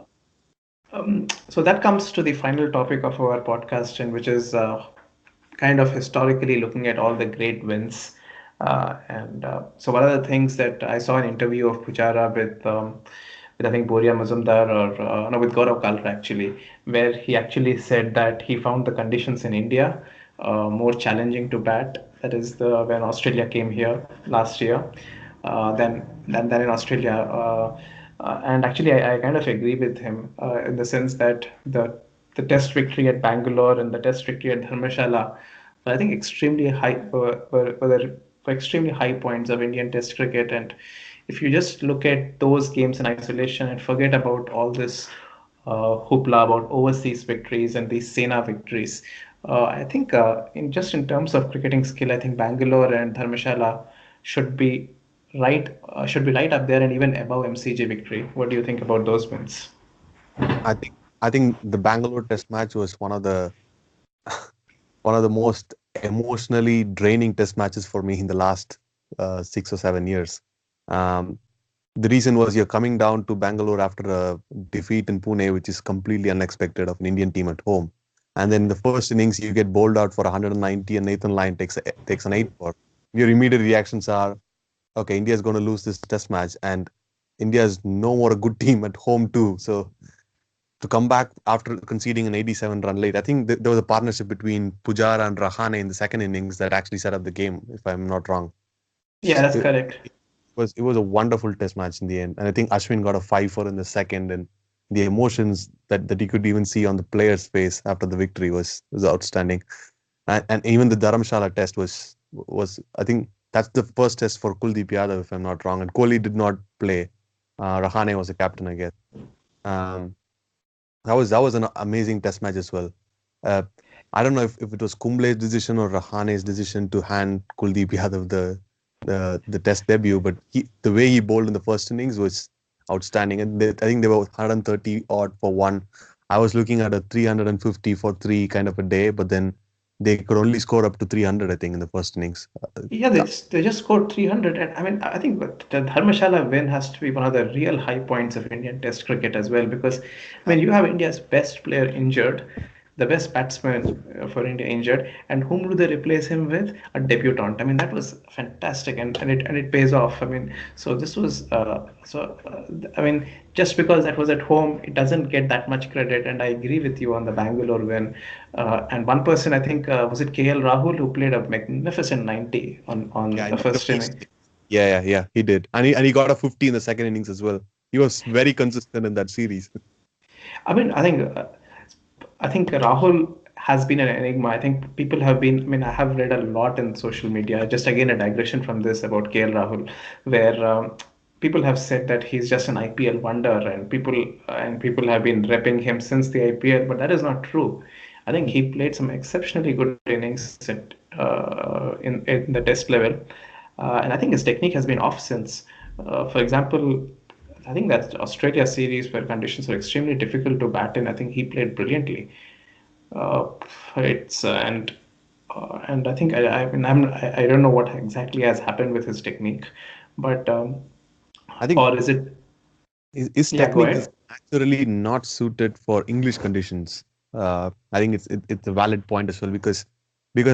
So that comes to the final topic of our podcast, and which is kind of historically looking at all the great wins. And so one of the things that I saw an interview of Pujara with I think Boria Mazumdar or no, with Gaurav Kalra actually, where he actually said that he found the conditions in India more challenging to bat. That is when Australia came here last year, than in Australia. And actually, I kind of agree with him in the sense that the test victory at Bangalore and the test victory at Dharmshala were, I think, extremely high were extremely high points of Indian Test cricket. And if you just look at those games in isolation and forget about all this hoopla about overseas victories and these Sena victories. I think in just in terms of cricketing skill, I think Bangalore and Dharmshala should be should be right up there and even above MCG victory. What do you think about those wins? I think I think the Bangalore Test match was one of the most emotionally draining Test matches for me in the last 6 or 7 years. Um, the reason was you're coming down to Bangalore after a defeat in Pune, which is completely unexpected of an Indian team at home. And then in the first innings, you get bowled out for 190, and Nathan Lyon takes an eight for. Your immediate reactions are, okay, India is going to lose this Test match, and India is no more a good team at home too. So to come back after conceding an 87 run lead. I think there was a partnership between Pujara and Rahane in the second innings that actually set up the game, if I'm not wrong. Yeah, that's It, correct. it was a wonderful test match in the end. And I think Ashwin got a 5 for in the second, and the emotions that you could even see on the player's face after the victory was outstanding. And even the Dharamshala test was I think that's the first test for Kuldeep Yadav, if I'm not wrong. And Kohli did not play. Rahane was the captain, I guess. Um, that was an amazing test match as well. Uh, I don't know if it was Kumble's decision or Rahane's decision to hand Kuldeep Yadav the test debut, but the way he bowled in the first innings was outstanding. And I think they were 130 odd for one. I was looking at a 350 for three kind of a day, but then they could only score up to 300, I think, in the first innings. Yeah, they just scored 300, and I mean I think that the Dharmshala win has to be one of the real high points of Indian Test cricket as well because I mean you have India's best player injured, the best batsman for India injured, and whom do they replace him with? A debutant. I mean that was fantastic, and it pays off. I mean so this was I mean just because that was at home, it doesn't get that much credit, and I agree with you on the Bangalore win. And one person, I think, was it KL Rahul who played a magnificent 90 on Yeah, the in the first inning. first. Yeah, he did, and he got a 50 in the second innings as well. He was very consistent in that series. I mean, I think Rahul has been an enigma. I think people have been. I mean, I have read a lot in social media. Just again, a digression from this about KL Rahul, where people have said that he's just an IPL wonder, and people have been repping him since the IPL, but that is not true. I think he played some exceptionally good innings in the Test level, and I think his technique has been off since. For example, I think that Australia series where conditions were extremely difficult to bat in. I think he played brilliantly. Uh, it's and I think I mean I don't know what exactly has happened with his technique, but I think or is it? his Yeah, go technique is ahead. naturally not suited for English conditions. I think it's a valid point as well because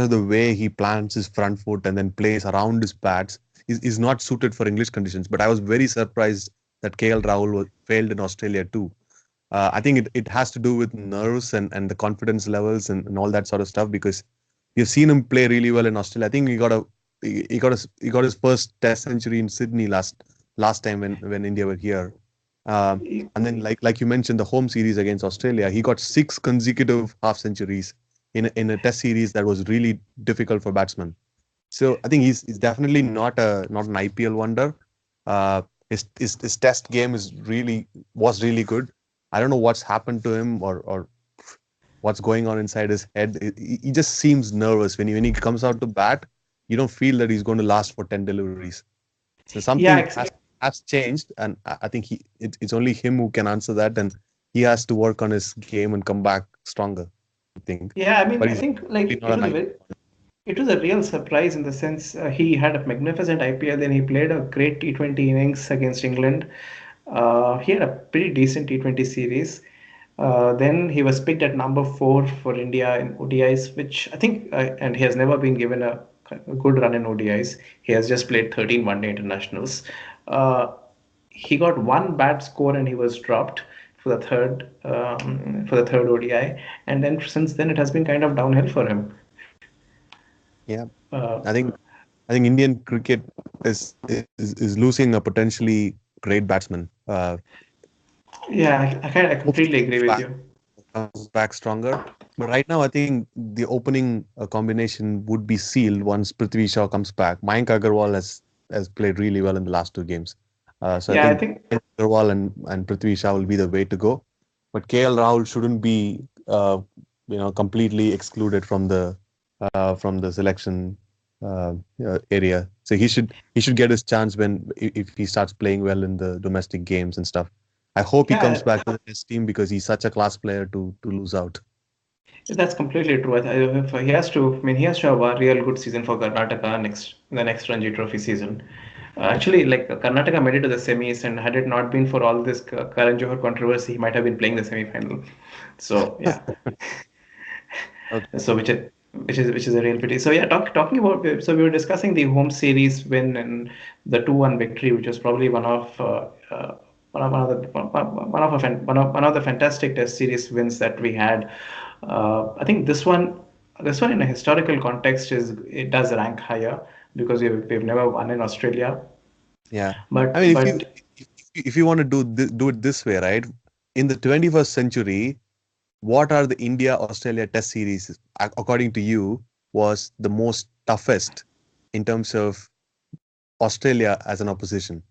of the way he plants his front foot and then plays around his pads is not suited for English conditions. But I was very surprised that KL Rahul failed in Australia too. I think it has to do with nerves and the confidence levels and all that sort of stuff because you've seen him play really well in Australia. I think he got his first Test century in Sydney last time when India were here. Um, and then like you mentioned, the home series against Australia, he got six consecutive half centuries in a Test series that was really difficult for batsmen. So I think he's definitely not an IPL wonder. His Test game was really good. I don't know what's happened to him or what's going on inside his head. He just seems nervous when he comes out to bat. You don't feel that he's going to last for 10 deliveries. So Yeah, something has changed, and I think it's only him who can answer that, and he has to work on his game and come back stronger. I think, yeah. I mean, but I he's think really like not an IPL. it was a real surprise in the sense he had a magnificent IPL, then he played a great T20 innings against England. He had a pretty decent T20 series. Then he was picked at number four for India in ODIs, which I think, and he has never been given a good run in ODIs. He has just played 13 one-day internationals. Uh, he got one bad score and he was dropped for the third ODI, and then since then it has been kind of downhill for him. Yeah, Uh, I think I think Indian cricket is losing a potentially great batsman. yeah, I Hopefully completely agree with you. comes back stronger. But right now, I think the opening combination would be sealed once Prithvi Shaw comes back. Mayank Agarwal has played really well in the last two games. So I Yeah, I think think Mayank Agarwal and Prithvi Shaw will be the way to go. but KL Rahul shouldn't be completely excluded from the selection area. So he should get his chance if he starts playing well in the domestic games and stuff. I hope he comes Yeah, back to his team because he's such a class player to lose out. that's completely true. If he has to, I mean, he has to have a real good season for Karnataka next in the next Ranji Trophy season. Actually, like Karnataka made it to the semis, and had it not been for all this Karan Johar controversy, he might have been playing the semi-final. So yeah, Okay. so which is a real pity. So yeah, talking about, so we were discussing the home series win and the 2-1 victory, which was probably one of the one of the fantastic Test series wins that we had. I think this one in a historical context is it does rank higher because we've never won in Australia, Yeah. I but mean, but if you want to do it this way, right? In the 21st century, what are the India Australia Test series, according to you, was the most toughest in terms of Australia as an opposition?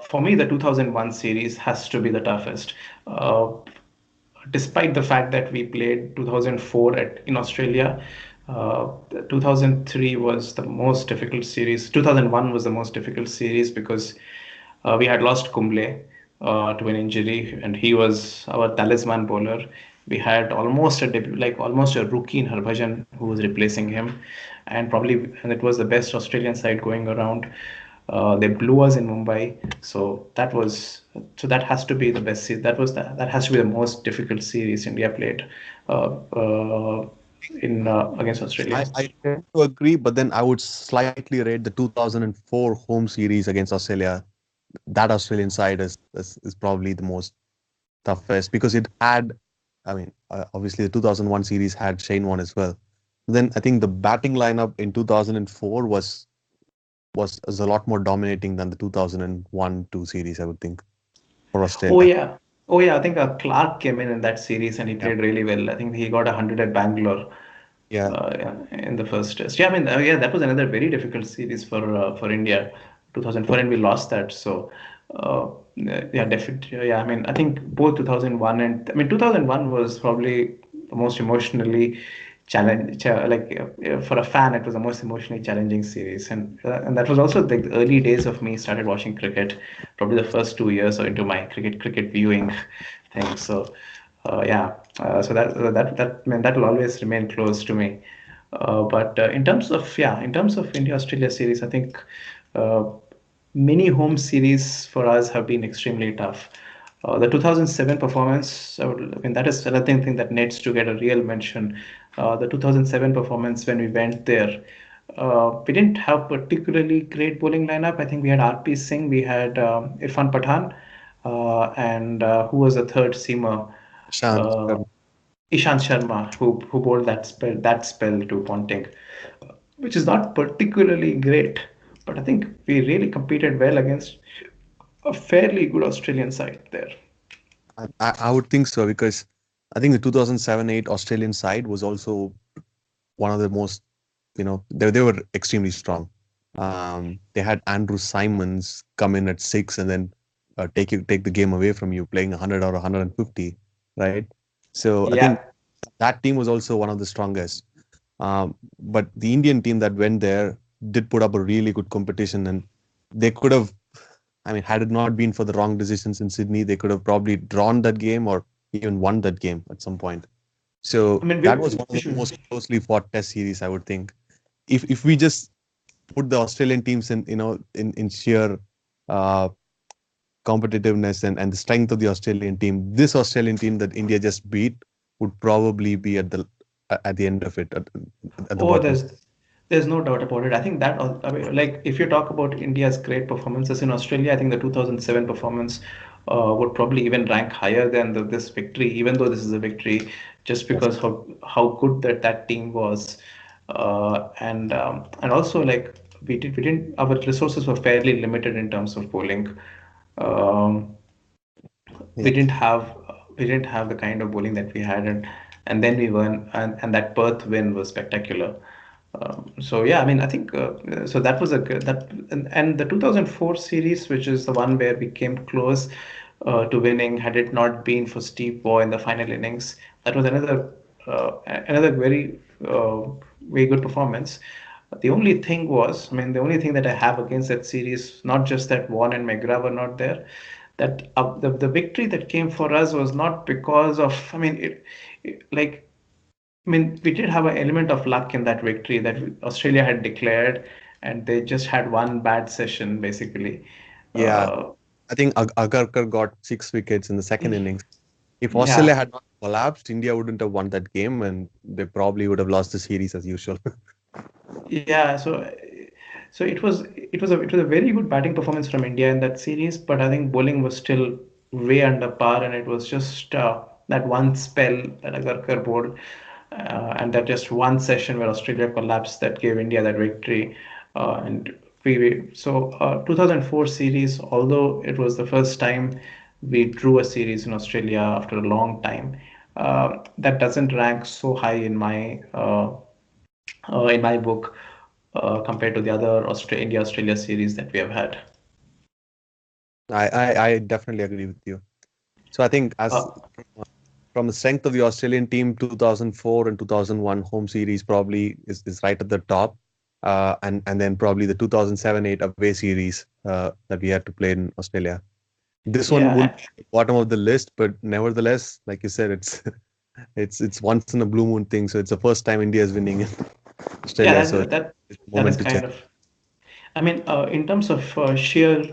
for me the 2001 series has to be the toughest. Uh, Despite the fact that we played 2004 in Australia, 2003 was the most difficult series. 2001 was the most difficult series because we had lost Kumble to an injury, and he was our talisman bowler. We had almost a debut, like almost a rookie in Harbhajan who was replacing him, and it was the best Australian side going around. They blew us in Mumbai, so that has to be the best series. That has to be the most difficult series India played uh, uh, in against Australia. I tend to agree, but then I would slightly rate the 2004 home series against Australia. That Australian side is probably the most toughest because it had, I mean, obviously the 2001 series had Shane Warne as well. Then I think the batting lineup in 2004 was a lot more dominating than the 2001-2 series, I would think, for Oh Australia. yeah, oh yeah. I think Clark came in that series and he Yeah. played really well. I think he got 100 at Bangalore. Yeah. Yeah, in the first test. Yeah, I mean, yeah, that was another very difficult series for India, 2004, and we lost that. So, yeah, definitely. Yeah, I mean, I think both 2001 and I mean 2001 was probably the most emotionally for a fan, it was the most emotionally challenging series, and that was also the early days of me started watching cricket, probably the first 2 years or into my cricket viewing thing. So yeah, so that man that will always remain close to me. But in terms of India Australia series, I think uh, many home series for us have been extremely tough. The 2007 performance, I mean, that is another thing that needs to get a real mention. The 2007 performance when we went there, we didn't have particularly great bowling lineup. I think we had RP Singh, we had Irfan Pathan, and who was the third seamer? Shant. Uh, Ishant Sharma, who bowled that spell to Ponting, which is not particularly great, but I think we really competed well against a fairly good Australian side there. I would think so because I think the 2007-8 Australian side was also one of the most, they were extremely strong. They had Andrew Simons come in at six and then take the game away from you, playing 100 or 150, right? So I think Yeah, that team was also one of the strongest. But the Indian team that went there did put up a really good competition, and they could have, I mean, had it not been for the wrong decisions in Sydney, they could have probably drawn that game or even won that game at some point. I So mean, that was one we of the should. most closely fought test series, I would think. If we just put the Australian teams in, in sheer uh, competitiveness and the strength of the Australian team, this Australian team that India just beat would probably be at the end of it, at the Oh, bottom. there's no doubt about it. I think that I mean, like if you talk about India's great performances in Australia, I think the 2007 performance would probably even rank higher than this victory, even though this is a victory, just Yes. because how good that team was, and also like we didn't our resources were fairly limited in terms of bowling. Um, we Yeah. didn't have we didn't have the kind of bowling that we had, and then we won, and that Perth win was spectacular. So yeah, I mean, I think so that was a good that and the 2004 series, which is the one where we came close. to winning had it not been for Steve Waugh in the final innings. That was another uh, very good performance. The only thing was, I mean, the only thing that I have against that series, not just that Vaughan and McGrath were not there, that the victory that came for us was not because of, I mean, like, I mean, we did have an element of luck in that victory that Australia had declared, and they just had one bad session basically. Yeah, Uh, I think Agarkar got 6 wickets in the second innings. If Australia yeah, had not collapsed, India wouldn't have won that game, and they probably would have lost the series as usual. yeah. So it was a very good batting performance from India in that series, but I think bowling was still way under par, and it was just that one spell that Agarkar bowled, and that just one session where Australia collapsed that gave India that victory. And 2004 series, although it was the first time we drew a series in Australia after a long time, that doesn't rank so high in my book compared to the other India Australia series that we have had. I definitely agree with you. So I think as Uh, from the strength of the Australian team, 2004 and 2001 home series probably is right at the top. And then probably the 2007-8 away series that we had to play in Australia. This one would yeah, be at the bottom of the list, but nevertheless, like you said, it's it's once in a blue moon thing. So it's the first time India is winning in yeah, Australia. So it's a that is moment to kind check. of. I mean, in terms of sheer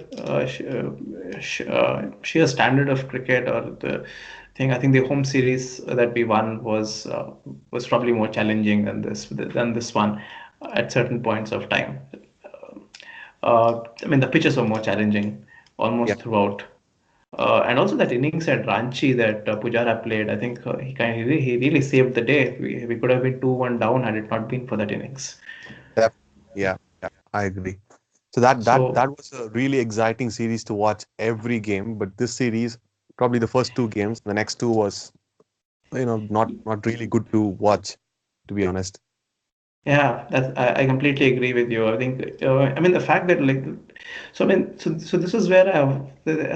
standard of cricket or the thing, I think the home series that we won was probably more challenging than this one at certain points of time. I mean, the pitches were more challenging Yeah, almost throughout. And also that innings at Ranchi that Pujara played, I think he really saved the day. We could have been 2-1 down had it not been for that innings. yeah, I agree. So that So was a really exciting series to watch every game. But this series, probably the first 2 games, the next two was not really good to watch, to be honest. yeah, I completely agree with you. I think I mean the fact that like so this is where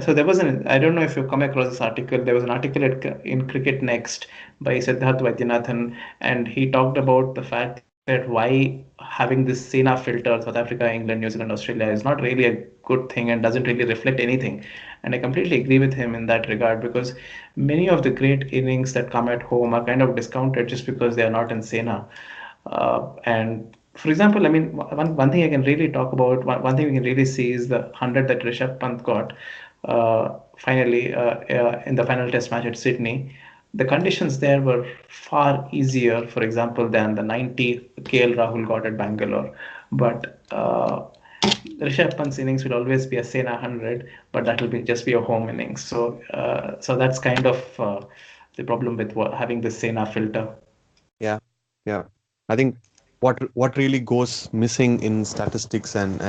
so there was an I don't know if you've come across this article. There was an article in Cricket Next by Siddharth Vaidyanathan, and he talked about the fact that why having this Sena filter, South Africa, England, New Zealand, Australia is not really a good thing and doesn't really reflect anything. And I completely agree with him in that regard because many of the great innings that come at home are kind of discounted just because they are not in Sena. And for example, I mean, one thing I can really talk about, one thing we can really see is the 100 that Rishabh Pant got finally in the final test match at Sydney. The conditions there were far easier, for example, than the 90 KL Rahul got at Bangalore. But Rishabh Pant's innings will always be a Sena 100, but that will be just be a home innings. So that's kind of the problem with having the Sena filter. Yeah, yeah. I think what really goes missing in statistics and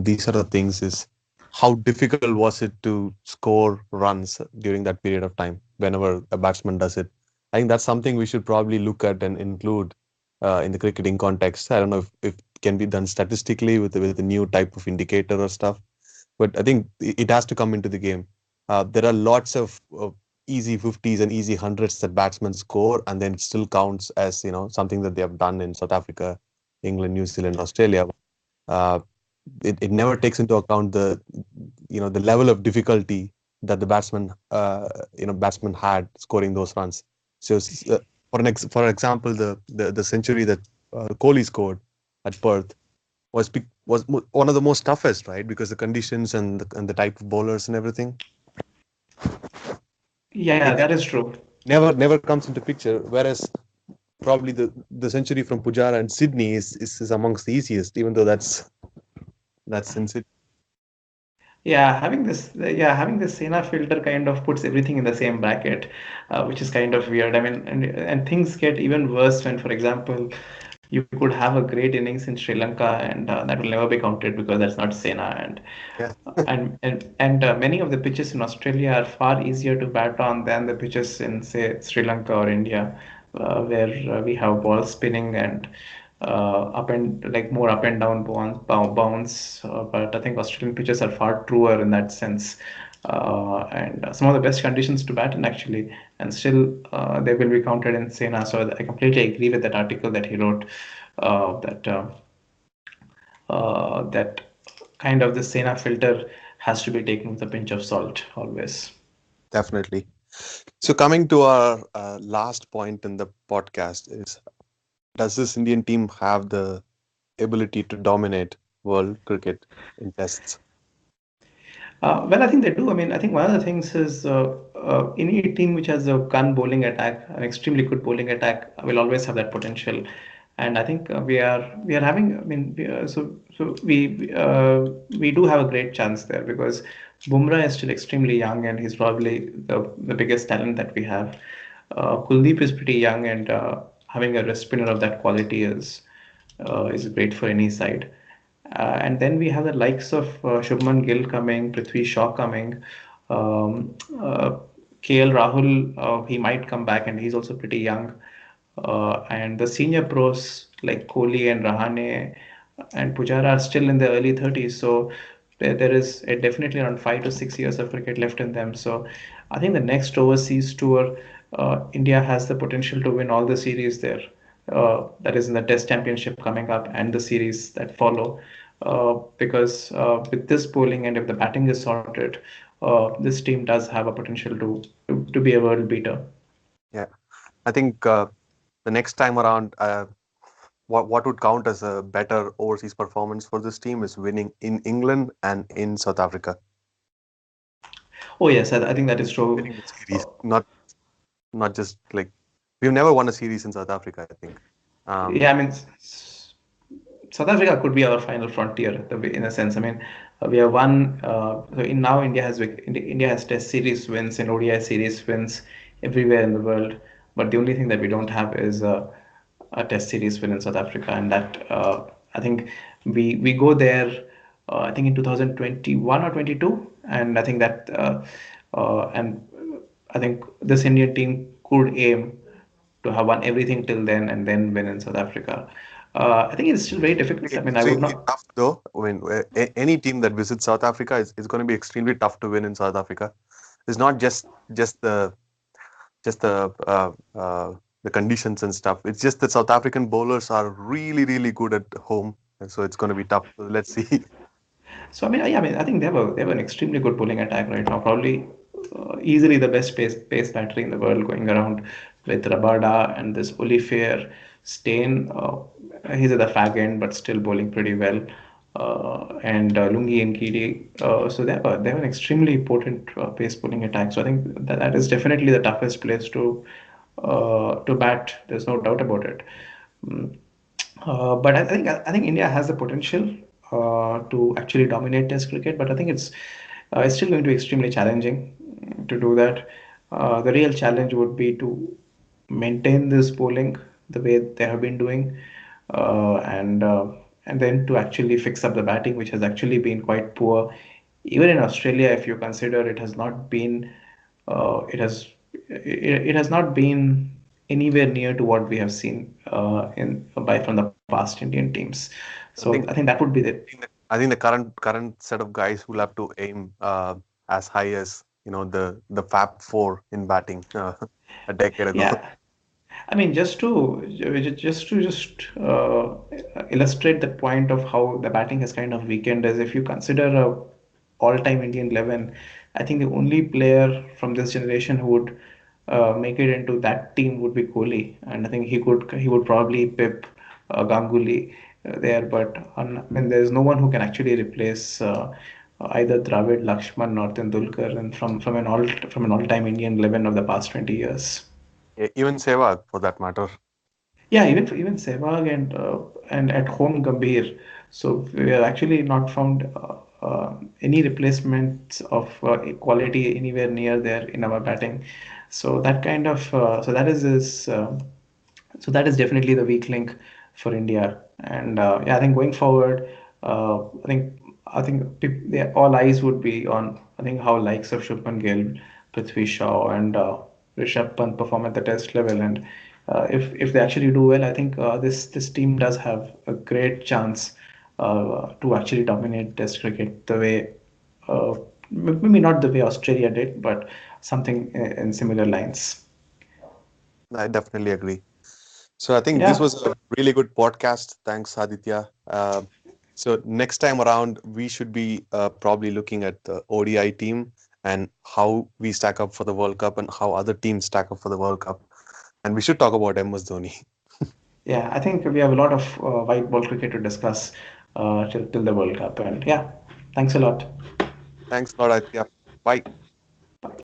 these sort of things is how difficult was it to score runs during that period of time whenever a batsman does it. I think that's something we should probably look at and include in the cricketing context. I don't know if it can be done statistically with a new type of indicator or stuff, but I think it has to come into the game. There are lots of easy 50s and easy hundreds that batsmen score, and then it still counts as something that they have done in South Africa, England, New Zealand, Australia. Uh, it never takes into account the level of difficulty that the batsman had scoring those runs. So for example, the century that Kohli scored at Perth was one of the most toughest, right? Because the conditions and the type of bowlers and everything, Yeah, it that is true. never comes into picture. Whereas probably the century from Pujara and Sydney is amongst the easiest, even though that's in Sydney. Having this Sena filter kind of puts everything in the same bracket, which is kind of weird. I mean, and things get even worse when, for example, you could have a great innings in Sri Lanka, and that will never be counted because that's not Sena, Yeah, many of the pitches in Australia are far easier to bat on than the pitches in, say, Sri Lanka or India, where we have ball spinning and up and like more up and down bounce. But I think Australian pitches are far truer in that sense. and some of the best conditions to bat in actually, and still they will be counted in Sena. So I completely agree with that article that he wrote, that kind of the Sena filter has to be taken with a pinch of salt always. Definitely. So coming to our last point in the podcast is, does this Indian team have the ability to dominate world cricket in tests? Well, I think they do. I mean, I think one of the things is any team which has a gun bowling attack, an extremely good bowling attack, will always have that potential. And I think we are having. I mean, we do have a great chance there because Bumrah is still extremely young and he's probably the biggest talent that we have. Kuldeep is pretty young and having a wrist spinner of that quality is great for any side. And then we have the likes of Shubman Gill coming, Prithvi Shaw coming, um, uh, KL Rahul. He might come back, and he's also pretty young. And the senior pros like Kohli and Rahane and Pujara are still in their early 30s. So there is definitely around 5 to 6 years of cricket left in them. So I think the next overseas tour, India has the potential to win all the series there. That is in the Test Championship coming up and the series that follow. Because with this bowling and if the batting is sorted, this team does have a potential to be a world beater. Yeah, I think the next time around, what would count as a better overseas performance for this team is winning in England and in South Africa. Oh yes, I think that is true. Winning the Uh, series, not just like we've never won a series in South Africa, I think. Um, yeah, I mean, South Africa could be our final frontier, in a sense. I mean, we have won. So in now India has Test series wins and ODI series wins everywhere in the world, but the only thing that we don't have is a Test series win in South Africa, and that I think we go there. I think in 2021 or 22, and I think that and I think this Indian team could aim to have won everything till then and then win in South Africa. I think it's still very difficult. I mean, I would extremely not. tough though. I mean, any team that visits South Africa is going to be extremely tough to win in South Africa. It's not just just the conditions and stuff. It's just that South African bowlers are really good at home, and so it's going to be tough. Let's see. So I mean, I think they have an extremely good bowling attack right now. Probably easily the best pace battery in the world going around with Rabada and this Olivier Stain. He's at the fag end, but still bowling pretty well. And Lungi and Kiri. So they have an extremely potent pace bowling attack. So I think that is definitely the toughest place to bat. There's no doubt about it. Mm. But I think India has the potential to actually dominate Test cricket, but I think it's still going to be extremely challenging to do that. The real challenge would be to maintain this bowling the way they have been doing, and then to actually fix up the batting, which has actually been quite poor. Even in Australia, if you consider, it has not been it it has not been anywhere near to what we have seen in by from the past Indian teams. So I I think think that would be the I think the current set of guys will have to aim as high as the Fab Four in batting a decade ago. yeah. I mean, just to illustrate the point of how the batting has kind of weakened, as if you consider a all-time Indian 11, I think the only player from this generation who would make it into that team would be Kohli, and I think he would probably pip Ganguly there, but I mean, there's no one who can actually replace either Dravid, Lakshman, or Tendulkar, and from an all-time Indian 11 of the past 20 years. Even Sehwag, for that matter. Yeah, even Sehwag and at home Gambhir. So we have actually not found any replacements of quality anywhere near there in our batting. So that kind of so that is this so that is definitely the weak link for India. And yeah, I think going forward, all eyes would be on I think how likes of Shubman Gill, Prithvi Shaw, and Rishabh Pant perform at the Test level. And if they actually do well, I think this team does have a great chance to actually dominate Test cricket the way uh, Maybe not the way Australia did, but something in similar lines. I definitely agree. So I think this Yeah, was a really good podcast. Thanks, Aditya. So next time around, we should be probably looking at the ODI team and how we stack up for the World Cup and how other teams stack up for the World Cup. And we should talk about MS Dhoni. yeah. I think we have a lot of white ball cricket to discuss till the World Cup. And yeah, thanks a lot. Thanks a lot, Aditya. Bye.